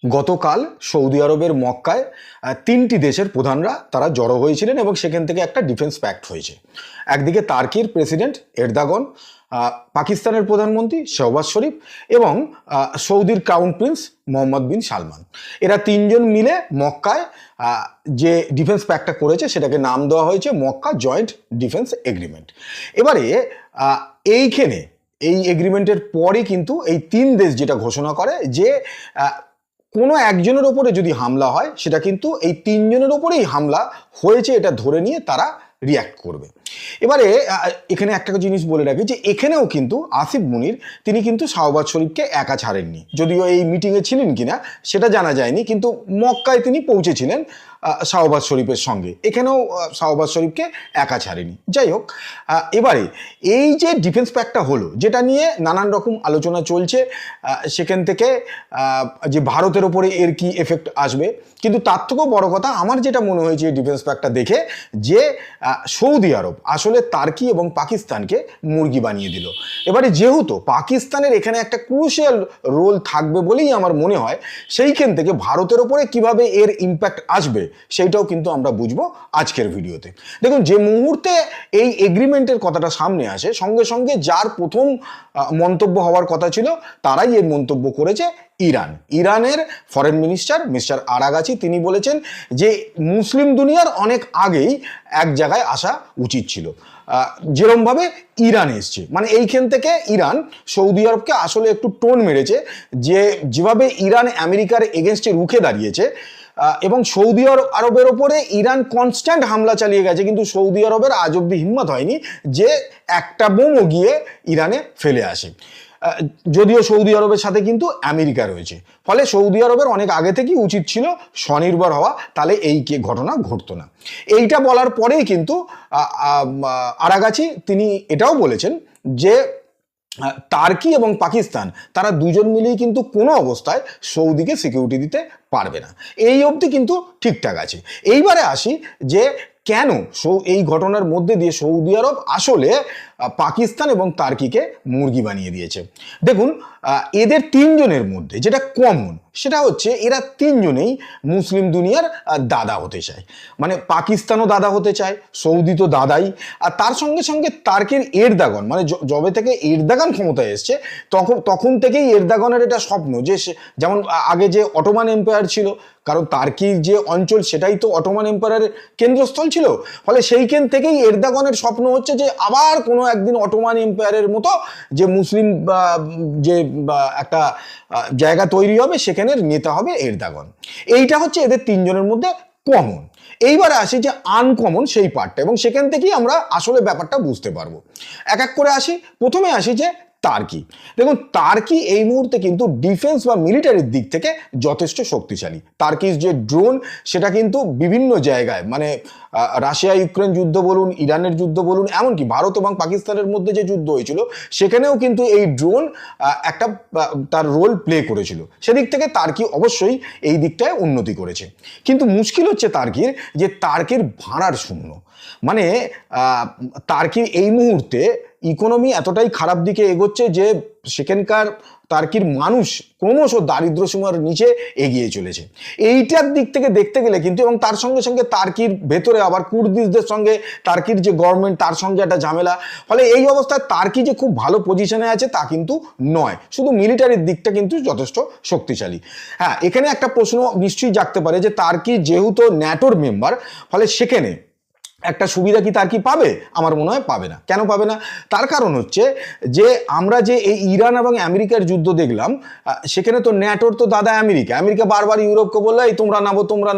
গতকাল সৌদি আরবের মক্কায় তিনটি দেশের প্রধানরা তারা জড়ো হয়েছিলেন এবং সেখান থেকে একটা ডিফেন্স প্যাক্ট হয়েছে। একদিকে তার্কির প্রেসিডেন্ট এরদোগান, পাকিস্তানের প্রধানমন্ত্রী শেহবাজ শরীফ এবং সৌদির ক্রাউন প্রিন্স মোহাম্মদ বিন সালমান, এরা তিনজন মিলে মক্কায় যে ডিফেন্স প্যাক্টটা করেছে সেটাকে নাম দেওয়া হয়েছে মক্কা জয়েন্ট ডিফেন্স এগ্রিমেন্ট। এবারে এইখানে এই এগ্রিমেন্টের পরে কিন্তু এই তিন দেশ যেটা ঘোষণা করে যে কোনো একজনের ওপরে যদি হামলা হয় সেটা কিন্তু এই তিনজনের ওপরেই হামলা হয়েছে এটা ধরে নিয়ে তারা রিয়্যাক্ট করবে। এবারে এখানে একটা জিনিস বলে রাখি যে এখানেও কিন্তু আসিফ মুনির তিনি কিন্তু শাহবাজ শরীফকে একা ছাড়েননি, যদিও এই মিটিংয়ে ছিলেন কিনা সেটা জানা যায়নি, কিন্তু মক্কায় তিনি পৌঁছেছিলেন শাহবাজ শরীফের সঙ্গে, এখানেও শাহবাজ শরীফকে একা ছাড়েনি। যাই হোক, এবারে এই যে ডিফেন্স প্যাক্টটা হলো যেটা নিয়ে নানান রকম আলোচনা চলছে, সেখান থেকে যে ভারতের ওপরে এর কি এফেক্ট আসবে, কিন্তু তার থেকেও বড় কথা আমার যেটা মনে হয়েছে এই ডিফেন্স প্যাক্টটা দেখে যে সৌদি আরব আসলে তার্কি এবং পাকিস্তানকে মুরগি বানিয়ে দিল। এবারে যেহেতু পাকিস্তানের এখানে একটা ক্রুশিয়াল রোল থাকবে বলেই আমার মনে হয়, সেইখান থেকে ভারতের ওপরে কিভাবে এর ইম্প্যাক্ট আসবে সেইটাও কিন্তু আমরা বুঝবো আজকের ভিডিওতে। দেখুন, যে মুহূর্তে এই এগ্রিমেন্টের কথাটা সামনে আসে সঙ্গে সঙ্গে যার প্রথম মন্তব্য হওয়ার কথা ছিল তারাই এই মন্তব্য করেছে ইরানের ফরেন মিনিস্টার মিস্টার আরাগাচি। তিনি বলেছেন যে মুসলিম দুনিয়ার অনেক আগেই এক জায়গায় আসা উচিত ছিল, যেরমভাবে ইরান এসছে। মানে এইখান থেকে ইরান সৌদি আরবকে আসলে একটু টোন মেরেছে, যে যেভাবে ইরান আমেরিকার এগেনস্টে রুখে দাঁড়িয়েছে এবং সৌদি আরবের ওপরে ইরান কনস্ট্যান্ট হামলা চালিয়ে গেছে, কিন্তু সৌদি আরবের আজ অব্দি হিম্মত হয়নি যে একটা বোমও গিয়ে ইরানে ফেলে আসে। যদিও সৌদি আরবের সাথে কিন্তু আমেরিকা রয়েছে, ফলে সৌদি আরবের অনেক আগে থেকেই উচিত ছিল স্বনির্ভর হওয়া, তাহলে এই ঘটনা ঘটতো না। এইটা বলার পরেই কিন্তু আরাগাচি তিনি এটাও বলেছেন যে তার্কি এবং পাকিস্তান তারা দুজন মিলেই কিন্তু কোনো অবস্থায় সৌদিকে সিকিউরিটি দিতে পারবে না, এই অবধি কিন্তু ঠিকঠাক আছে। এইবারে আসি যে কেন এই ঘটনার মধ্যে দিয়ে সৌদি আরব আসলে পাকিস্তান এবং তার্কিকে মুরগি বানিয়ে দিয়েছে। দেখুন, এদের তিনজনের মধ্যে যেটা কমন সেটা হচ্ছে এরা তিনজনেই মুসলিম দুনিয়ার দাদা হতে চায়। মানে পাকিস্তানও দাদা হতে চায়, সৌদি তো দাদাই, আর তার সঙ্গে সঙ্গে তার্কের এরদোগান, মানে যবে থেকে এরদোগান ক্ষমতায় এসছে তখন থেকেই এরদোগানের এটা স্বপ্ন যে যেমন আগে যে অটোমান এম্পায়ার ছিল, কারণ তার্কির যে অঞ্চল সেটাই তো অটোমান এম্পায়ারের কেন্দ্রস্থল ছিল, ফলে সেইখান থেকেই এরদোগানের স্বপ্ন হচ্ছে যে আবার কোনো একদিন অটোমান এম্পায়ারের মতো যে মুসলিম যে একটা জায়গা তৈরি হবে সেখানের নেতা হবে এরদোগান। এইটা হচ্ছে এদের তিনজনের মধ্যে কমন। এইবারে আসি যে আনকমন সেই পার্টটা, এবং সেখান থেকেই আমরা আসলে ব্যাপারটা বুঝতে পারবো। এক এক করে আসি। প্রথমে আসি যে তার্কি। দেখুন, তার্কি এই মুহূর্তে কিন্তু ডিফেন্স বা মিলিটারির দিক থেকে যথেষ্ট শক্তিশালী। তার্কির যে ড্রোন সেটা কিন্তু বিভিন্ন জায়গায়, মানে রাশিয়া ইউক্রেন যুদ্ধ বলুন, ইরানের যুদ্ধ বলুন, এমনকি ভারত এবং পাকিস্তানের মধ্যে যে যুদ্ধ হয়েছিল সেখানেও কিন্তু এই ড্রোন একটা তার রোল প্লে করেছিল। সেদিক থেকে তার্কি অবশ্যই এই দিকটায় উন্নতি করেছে, কিন্তু মুশকিল হচ্ছে তার্কির যে তার্কির ভাড়ার শূন্য। মানে তার্কির এই মুহূর্তে ইকোনমি এতটাই খারাপ দিকে এগোচ্ছে যে সেখানকার তার্কির মানুষ ক্রমশ দারিদ্র সীমার নিচে এগিয়ে চলেছে। এইটার দিক থেকে দেখতে গেলে কিন্তু, এবং তার সঙ্গে সঙ্গে তার্কির ভেতরে আবার কুর্দিশদের সঙ্গে তার্কির যে গভর্নমেন্ট তার সঙ্গে একটা ঝামেলা, ফলে এই অবস্থায় তার্কি যে খুব ভালো পজিশনে আছে তা কিন্তু নয়, শুধু মিলিটারির দিকটা কিন্তু যথেষ্ট শক্তিশালী। হ্যাঁ, এখানে একটা প্রশ্ন নিশ্চয়ই জাগতে পারে যে তার্কি যেহেতু ন্যাটোর মেম্বার, ফলে সেখানে একটা সুবিধা কি তার্কি পাবে? আমার মনে হয় পাবে না। কেন পাবে না? তার কারণ হচ্ছে যে আমরা যে এই ইরান এবং আমেরিকার যুদ্ধ দেখলাম, সেখানে তো ন্যাটোর তো দাদা আমেরিকা বারবার ইউরোপকে বললো এই তোমরা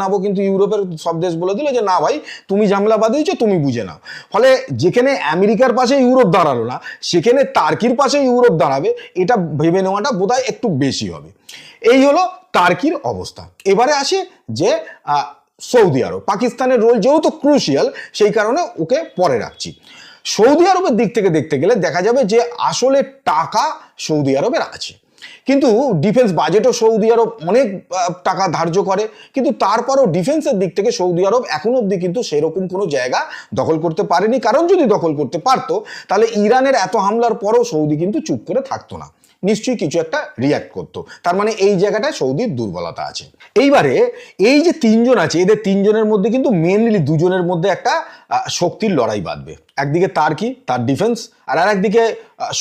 নাবো, কিন্তু ইউরোপের সব দেশ বলে দিল যে না ভাই, তুমি ঝামেলা বাঁধিয়েছো, তুমি বুঝে নাও। ফলে যেখানে আমেরিকার পাশে ইউরোপ দাঁড়ালো না, সেখানে তার্কির পাশে ইউরোপ দাঁড়াবে, এটা ভেবে নেওয়াটা বোধহয় একটু বেশি হবে। এই হলো তার্কির অবস্থা। এবারে আসে যে সৌদি আরব, পাকিস্তানের রোল যেহেতু ক্রুশিয়াল সেই কারণে ওকে পরে রাখছি। সৌদি আরবের দিক থেকে দেখতে গেলে দেখা যাবে যে আসলে টাকা সৌদি আরবের আছে, কিন্তু ডিফেন্স বাজেটও সৌদি আরব অনেক টাকা ধার্য করে, কিন্তু তারপরও ডিফেন্সের দিক থেকে সৌদি আরব এখনো অবধি কিন্তু সেরকম কোনো জায়গা দখল করতে পারেনি। কারণ যদি দখল করতে পারতো তাহলে ইরানের এত হামলার পরও সৌদি কিন্তু চুপ করে থাকতো না। নিশ্চয়ই কিছু একটা রিয়াক্ট করতো। তার মানে এই জায়গাটায় সৌদির দুর্বলতা আছে। এইবারে এই যে তিনজন আছে, এদের তিনজনের মধ্যে কিন্তু মেনলি দুজনের মধ্যে একটা শক্তির লড়াই বাঁধবে। একদিকে তার্কি, তার ডিফেন্স, আর একদিকে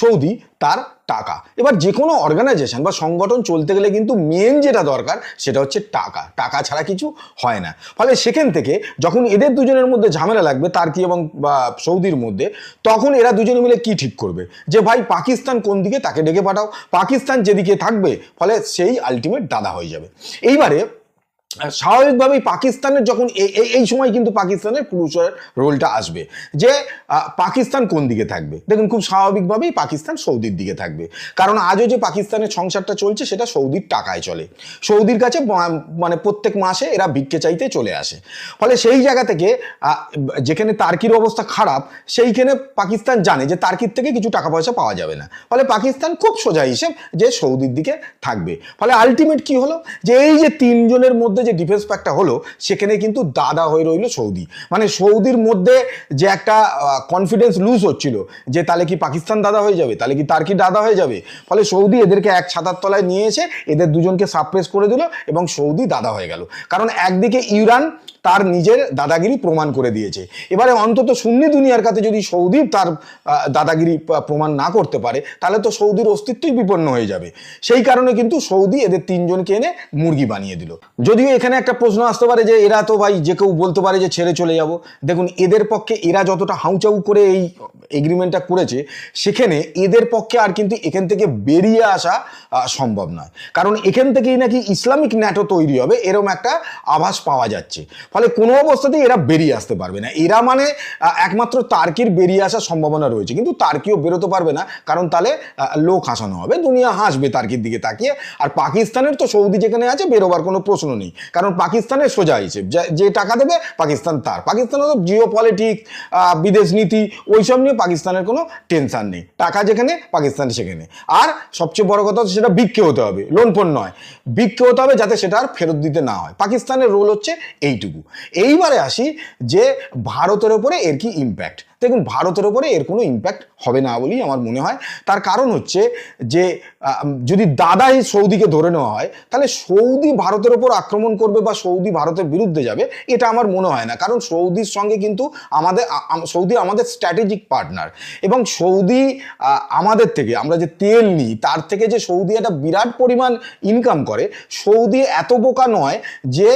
সৌদি, তার টাকা। এবার যে কোনো অর্গানাইজেশন বা সংগঠন চলতে গেলে কিন্তু মেন যেটা দরকার সেটা হচ্ছে টাকা। টাকা ছাড়া কিছু হয় না। ফলে সেখান থেকে যখন এদের দুজনের মধ্যে ঝামেলা লাগবে, তার্কি এবং সৌদির মধ্যে, তখন এরা দুজনে মিলে কি ঠিক করবে যে ভাই পাকিস্তান কোন দিকে, তাকে ডেকে পাঠাও। পাকিস্তান যেদিকে থাকবে ফলে সেই আলটিমেট দাদা হয়ে যাবে। এইবারে স্বাভাবিকভাবেই পাকিস্তানের যখন এই সময় কিন্তু পাকিস্তানের ক্রুশাল রোলটা আসবে যে পাকিস্তান কোন দিকে থাকবে। দেখুন খুব স্বাভাবিকভাবেই পাকিস্তান সৌদির দিকে থাকবে, কারণ আজও যে পাকিস্তানের সংসারটা চলছে সেটা সৌদির টাকায় চলে। সৌদির কাছে মানে প্রত্যেক মাসে এরা ভিক্ষে চাইতে চলে আসে। ফলে সেই জায়গা থেকে যেখানে তার্কির অবস্থা খারাপ, সেইখানে পাকিস্তান জানে যে তার্কির থেকে কিছু টাকা পয়সা পাওয়া যাবে না। ফলে পাকিস্তান খুব সোজা হিসেব যে সৌদির দিকে থাকবে। ফলে আলটিমেট কি হলো যে এই যে তিনজনের মধ্যে যে ডিফেন্স প্যাক্টটা হলো, সেখানে কিন্তু দাদা হয়ে রইল সৌদি। মানে সৌদির মধ্যে যে একটা কনফিডেন্স লুজ হচ্ছিল যে তাহলে কি পাকিস্তান দাদা হয়ে যাবে, তাহলে কি তার্কি দাদা হয়ে যাবে। ফলে সৌদি এদেরকে এক ছাতার তলায় নিয়ে এসে এদের দুজনকে সাপ্রেস করে দিল এবং সৌদি দাদা হয়ে গেল। কারণ একদিকে ইরান তার নিজের দাদাগিরি প্রমাণ করে দিয়েছে। এবারে অন্তত সুন্নি দুনিয়ার কাছে যদি সৌদি তার দাদাগিরি প্রমাণ না করতে পারে, তাহলে তো সৌদির অস্তিত্বই বিপন্ন হয়ে যাবে। সেই কারণে কিন্তু সৌদি এদের তিনজনকে এনে মুরগি বানিয়ে দিল। যদিও এখানে একটা প্রশ্ন আসতে পারে যে এরা তো ভাই যে কেউ বলতে পারে যে ছেড়ে চলে যাব। দেখুন এদের পক্ষে এরা যতটা হাউচাউ করে এই এগ্রিমেন্টটা করেছে, সেখানে এদের পক্ষে আর কিন্তু এখান থেকে বেরিয়ে আসা সম্ভব নয়। কারণ এখান থেকেই নাকি ইসলামিক ন্যাটো তৈরি হবে, এরকম একটা আভাস পাওয়া যাচ্ছে। ফলে কোনো অবস্থাতেই এরা বেরিয়ে আসতে পারবে না। এরা মানে একমাত্র তার্কির বেরিয়ে আসার সম্ভাবনা রয়েছে, কিন্তু তার্কিও বেরোতে পারবে না, কারণ তাহলে লোক হাসানো হবে, দুনিয়া হাসবে তার্কির দিকে তাকিয়ে। আর পাকিস্তানের তো সৌদি যেখানে আছে বেরোবার কোনো প্রশ্ন নেই, কারণ পাকিস্তানের সোজা হিসেব যে টাকা দেবে পাকিস্তান তার। পাকিস্তানের তো জিও পলিটিক্স, বিদেশ নীতি, ওইসব নিয়ে পাকিস্তানের কোনো টেনশন নেই। টাকা যেখানে পাকিস্তান সেখানে। আর সবচেয়ে বড় কথা হচ্ছে সেটা ভিক্ষে হতে হবে, লোন ফোন নয়, ভিক্ষে হতে হবে যাতে সেটা আর ফেরত দিতে না হয়। পাকিস্তানের রোল হচ্ছে এইটুকু। এইবারে আসি যে ভারতের ওপরে এর কি ইম্প্যাক্ট। দেখুন ভারতের ওপরে এর কোনো ইম্প্যাক্ট হবে না বলেই আমার মনে হয়। তার কারণ হচ্ছে যে যদি দাদাই সৌদিকে ধরে নেওয়া হয়, তাহলে সৌদি ভারতের ওপর আক্রমণ করবে বা সৌদি ভারতের বিরুদ্ধে যাবে, এটা আমার মনে হয় না। কারণ সৌদির সঙ্গে কিন্তু সৌদি আমাদের স্ট্র্যাটেজিক পার্টনার, এবং সৌদি আমাদের থেকে, আমরা যে তেল নিই তার থেকে যে সৌদি একটা বিরাট পরিমাণ ইনকাম করে, সৌদি এত বোকা নয় যে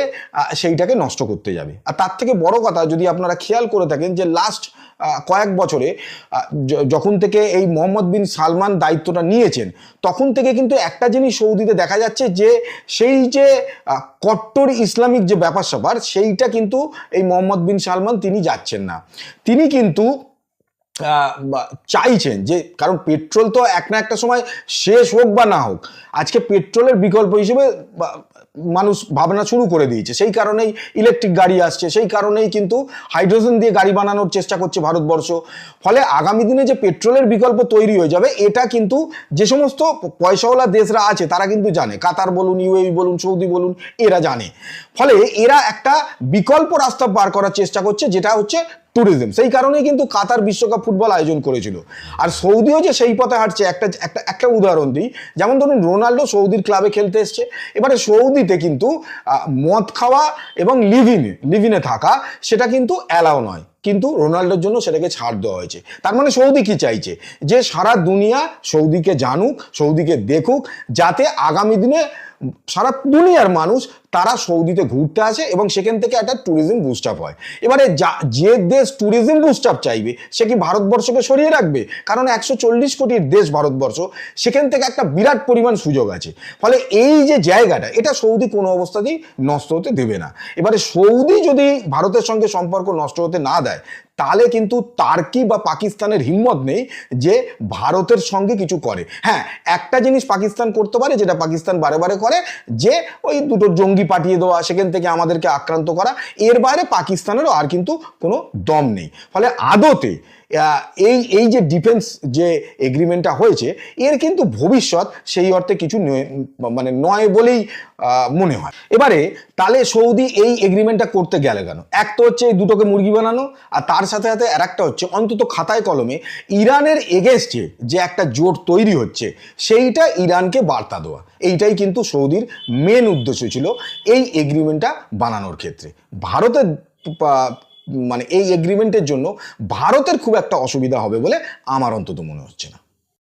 সেইটাকে নষ্ট করতে যাবে। আর তার থেকে বড় কথা, যদি আপনারা খেয়াল করে থাকেন যে লাস্ট কয়েক বছরে যখন থেকে এই মোহাম্মদ বিন সালমান দায়িত্বটা নিয়েছেন, তখন থেকে কিন্তু একটা জিনিস সৌদিতে দেখা যাচ্ছে যে সেই যে কট্টর ইসলামিক যে ব্যাপার স্যাপার, সেইটা কিন্তু এই মোহাম্মদ বিন সালমান তিনি যাচ্ছেন না। তিনি কিন্তু চাইছেন যে, কারণ পেট্রোল তো এক না একটা সময় শেষ হোক বা না হোক, আজকে পেট্রোলের বিকল্প হিসেবে মানুষ ভাবনা শুরু করে দিয়েছে। সেই কারণেই ইলেকট্রিক গাড়ি আসছে, সেই কারণেই কিন্তু হাইড্রোজেন দিয়ে গাড়ি বানানোর চেষ্টা করছে ভারতবর্ষ। ফলে আগামী দিনে যে পেট্রোলের বিকল্প তৈরি হয়ে যাবে, এটা কিন্তু যে সমস্ত পয়সাওয়ালা দেশরা আছে তারা কিন্তু জানে। কাতার বলুন, ইউএই বলুন, সৌদি বলুন, এরা জানে। ফলে এরা একটা বিকল্প রাস্তা বার করার চেষ্টা করছে, যেটা হচ্ছে ট্যুরিজম। সেই কারণেই কিন্তু কাতার বিশ্বকাপ ফুটবল আয়োজন করেছিল। আর সৌদিও যে সেই পথে হাঁটছে, একটা উদাহরণ দিই। যেমন ধরুন রোনাল্ডো সৌদির ক্লাবে খেলতে এসছে, এবারে সৌদিতে কিন্তু মদ খাওয়া এবং লিভিনে থাকা সেটা কিন্তু অ্যালাউ নয়, কিন্তু রোনাল্ডোর জন্য সেটাকে ছাড় দেওয়া হয়েছে। তার মানে সৌদি কি চাইছে, যে সারা দুনিয়া সৌদিকে জানুক, সৌদিকে দেখুক, যাতে আগামী দিনে সারা দুনিয়ার মানুষ তারা সৌদিতে ঘুরতে আসে এবং সেখান থেকে একটা ট্যুরিজম বুস্ট আপ হয়। এবারে যে দেশ ট্যুরিজম বুস্ট আপ চাইবে, সে কি ভারতবর্ষকে সরিয়ে রাখবে? কারণ 140 কোটির দেশ ভারতবর্ষ, সেখান থেকে একটা বিরাট পরিমাণ সুযোগ আছে। ফলে এই যে জায়গাটা, এটা সৌদি কোনো অবস্থাতেই নষ্ট হতে দেবে না। এবারে সৌদি যদি ভারতের সঙ্গে সম্পর্ক নষ্ট হতে না দেয়, তাহলে কিন্তু তার্কি বা পাকিস্তানের হিম্মত নেই যে ভারতের সঙ্গে কিছু করে। হ্যাঁ, একটা জিনিস পাকিস্তান করতে পারে, যেটা পাকিস্তান বারে বারে করে, যে ওই দুটো জঙ্গি পাঠিয়ে দেওয়া, সেখান থেকে আমাদেরকে আক্রান্ত করা। এর বাইরে পাকিস্তানেরও আর কিন্তু কোনো দম নেই। ফলে আদতে এই এই যে ডিফেন্স যে এগ্রিমেন্টটা হয়েছে এর কিন্তু ভবিষ্যৎ সেই অর্থে কিছু মানে নয় বলেই মনে হয়। এবারে তাহলে সৌদি এই এগ্রিমেন্টটা করতে গেলে কেন? এক তো হচ্ছে এই দুটোকে মুরগি বানানো, আর তার সাথে সাথে আর একটা হচ্ছে অন্তত খাতায় কলমে ইরানের এগেনস্টে যে একটা জোট তৈরি হচ্ছে সেইটা ইরানকে বার্তা দেওয়া। এইটাই কিন্তু সৌদির মেন উদ্দেশ্য ছিল এই এগ্রিমেন্টটা বানানোর ক্ষেত্রে। ভারতের মানে এই এগ্রিমেন্টের জন্য ভারতের খুব একটা অসুবিধা হবে বলে আমার অন্তত মনে হচ্ছে না।